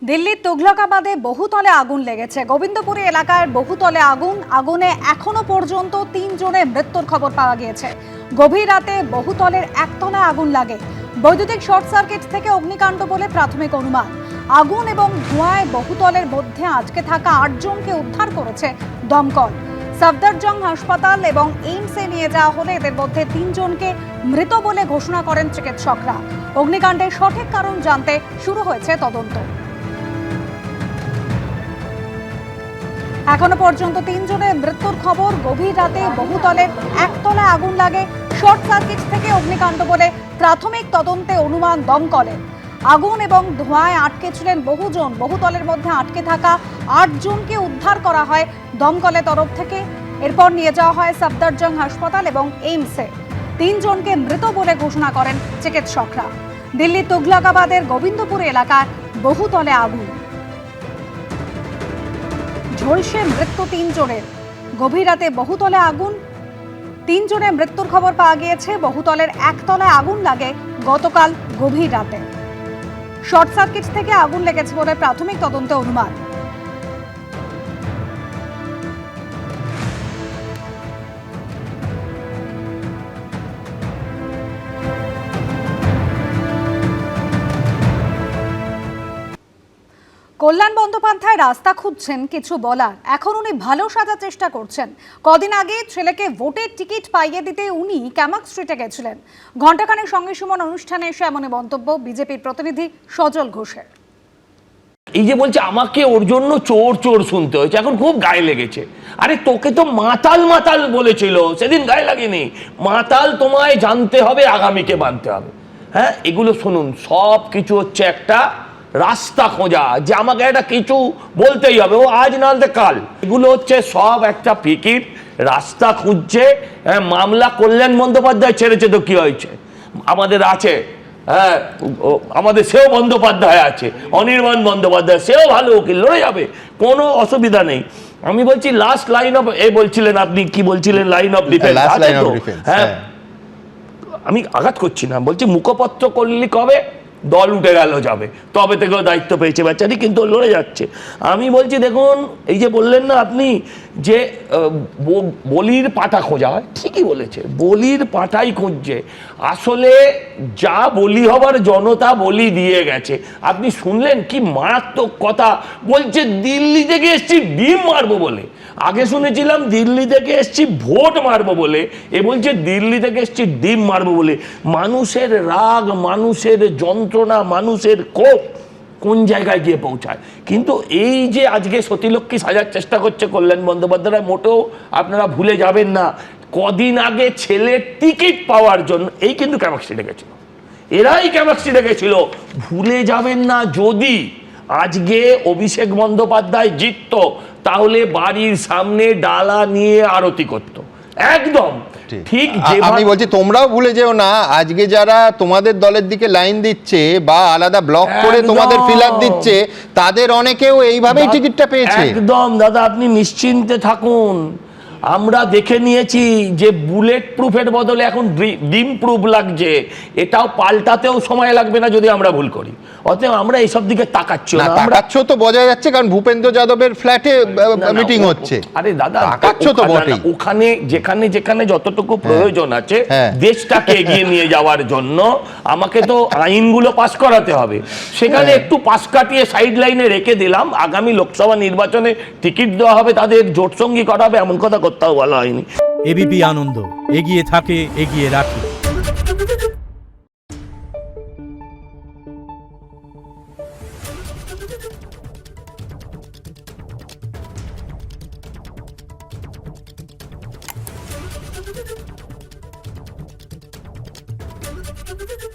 দিল্লির তুঘলকাবাদে বহুতলে আগুন লেগেছে। গোবিন্দপুরী এলাকার বহুতলে আগুনে এখনো পর্যন্ত 3 জনের মৃত্যুর খবর পাওয়া গিয়েছে। গভীর রাতে বহুতলের একতলায় আগুন লাগে। বৈদ্যুতিক শর্ট সার্কিট থেকে অগ্নিকাণ্ড বলে প্রাথমিক অনুমান। আগুন এবং ধোঁয়ায় বহুতলের মধ্যে আটকে থাকা 8 জনকে উদ্ধার করেছে দমকল। সফদরজং হাসপাতাল এবং এইমসে নিয়ে যাওয়া হলে এদের মধ্যে 3 জনকে মৃত বলে ঘোষণা করেন চিকিৎসকরা। অগ্নিকাণ্ডের সঠিক কারণ জানতে শুরু হয়েছে তদন্ত। এখনো পর্যন্ত 3 জনের মৃত্যুর খবর। গভীর রাতে বহুতলের একতলায় আগুন লাগে। শর্ট সার্কিট থেকে অগ্নিকাণ্ড বলে প্রাথমিক তদন্তে অনুমান দমকলের। আগুন এবং ধোঁয়ায় আটকে ছিলেন বহুজন। বহুতলের মধ্যে আটকে থাকা 8 জনকে উদ্ধার করা হয় দমকলের তরফ থেকে। এরপর নিয়ে যাওয়া হয় সফদরজং হাসপাতাল এবং এইমসে। 3 জনকে মৃত বলে ঘোষণা করেন চিকিৎসকরা। দিল্লির তুঘলকাবাদের গোবিন্দপুর এলাকায় বহুতলে আগুন, ঝলসে মৃত্যু 3 জনের। গভীর রাতে বহুতলে আগুন, 3 জনের মৃত্যুর খবর পাওয়া গিয়েছে। বহুতলের একতলায় আগুন লাগে গতকাল গভীর রাতে। শর্ট সার্কিট থেকে আগুন লেগেছে বলে প্রাথমিক তদন্তে অনুমান। কল্যাণ বন্দ্যোপাধ্যায় রাস্তা খুঁজছেন কিছু বলার। এখন উনি ভালো সাজার চেষ্টা করছেন। কদিন আগে ছেলেকে ভোটের টিকিট পাইয়ে দিতে উনি ক্যামাক স্ট্রিটে গেছিলেন। ঘণ্টাখানেক সঙ্গে সুমন অনুষ্ঠানে এসে এমন মন্তব্য বিজেপির প্রতিনিধি সজল ঘোষের। এই যে বলছে আমাকে ওর জন্য চোর চোর শুনতে হয়েছে, এখন খুব গায়ে লেগেছে। আরে তোকে তো মাতাল মাতাল বলেছিল, সেদিন গায়ে লাগেনি। মাতাল তোমায় জানতে হবে, আগামীকে মানতে হবে। হ্যাঁ, এগুলো শুনুন, সব কিছু হচ্ছে একটা রাস্তা খোঁজা, যে আমাকে একটা কিছু বলতেই হবে, ও আজ নাহলে কাল। এগুলো হচ্ছে সব একটা ফিকির, রাস্তা খুঁজছে। মামলা কল্যাণ বন্দ্যোপাধ্যায় ছেড়েছে তো কি হয়েছে, আমাদের আছে। হ্যাঁ, আমাদের সেও বন্দ্যোপাধ্যায় আছে, অনির্বাণ বন্দ্যোপাধ্যায়, সেও ভালো উকিল, লড়ে যাবে, কোনো অসুবিধা নেই। আমি বলছি লাস্ট লাইন অফ, বলছিলেন আপনি কি বলছিলেন, লাইন অফ ডিফেন্স। হ্যাঁ, আমি আঘাত করছি না, বলছি মুখপত্র করলি কবে, দল উঠে গেল যাবে, তবে থেকেও দায়িত্ব পেয়েছে বেচারি, কিন্তু লড়ে যাচ্ছে। আমি বলছি দেখুন, এই যে বললেন না আপনি যে বলির পাঁঠা খোঁজা হয়, ঠিকই বলেছে, বলির পাঁঠাই খুঁজছে। আসলে যা বলি হবার জনতা বলি দিয়ে গেছে। আপনি শুনলেন কি মারাত্মক কথা বলছে, দিল্লি থেকে এসছি ডিম মারবো বলে। আগে শুনেছিলাম দিল্লি থেকে এসছি ভোট মারবো বলে, এ বলছে দিল্লি থেকে এসছি ডিম মারবো বলে। মানুষের রাগ, মানুষের যন্ত্রণা, মানুষের ক্ষোভ কোন জায়গায় গিয়ে পৌঁছায়। কিন্তু এই যে আজকে সতীলক্ষ্মী সাজার চেষ্টা করছে কল্যাণ বন্দ্যোপাধ্যায়, মোটেও আপনারা ভুলে যাবেন না, কদিন আগে ছেলের টিকিট পাওয়ার জন্য এই কিন্তু ক্যামাক স্ট্রিটে গেছিল, এরাই ক্যামাক স্ট্রিটে গেছিল। ভুলে যাবেন না, যদি আজকে অভিষেক বন্দ্যোপাধ্যায় জিততো, তাহলে বাড়ির সামনে ডালা নিয়ে আরতি করতো, একদম ঠিক। আমি বলছি তোমরাও ভুলে যেও না, আজকে যারা তোমাদের দলের দিকে লাইন দিচ্ছে বা আলাদা ব্লক করে তোমাদের ফিলার দিচ্ছে, তাদের অনেকেও এইভাবেই টিকিটটা পেয়েছে। একদম দাদা, আপনি নিশ্চিন্তে থাকুন। আমরা দেখে নিয়েছি যে বুলেট প্রুফের বদলে এখন ডিম প্রুফ লাগছে, এটাও পাল্টাতেও সময় লাগবে না যদি আমরা ভুল করি। অতএব আমরা এইসব দিকে তাকাচ্ছি না। তাকাচ্ছ তো বোঝা যাচ্ছে, কারণ ভূপেন্দ্র যাদবের ফ্ল্যাটে মিটিং হচ্ছে। আরে দাদা, তাকাচ্ছ তো বটেই। ওখানে যেখানে যেখানে যতটুকু প্রয়োজন আছে দেশটাকে এগিয়ে নিয়ে যাওয়ার জন্য আমাকে তো আইনগুলো পাস করাতে হবে, সেখানে একটু পাশ কাটিয়ে সাইড লাইনে রেখে দিলাম। আগামী লোকসভা নির্বাচনে টিকিট দেওয়া হবে, তাদের জোটসঙ্গী করা হবে, এমন কথা করতেও বলা হয়নি। এবিপি আনন্দ, এগিয়ে থাকে, এগিয়ে রাখে। Thank you.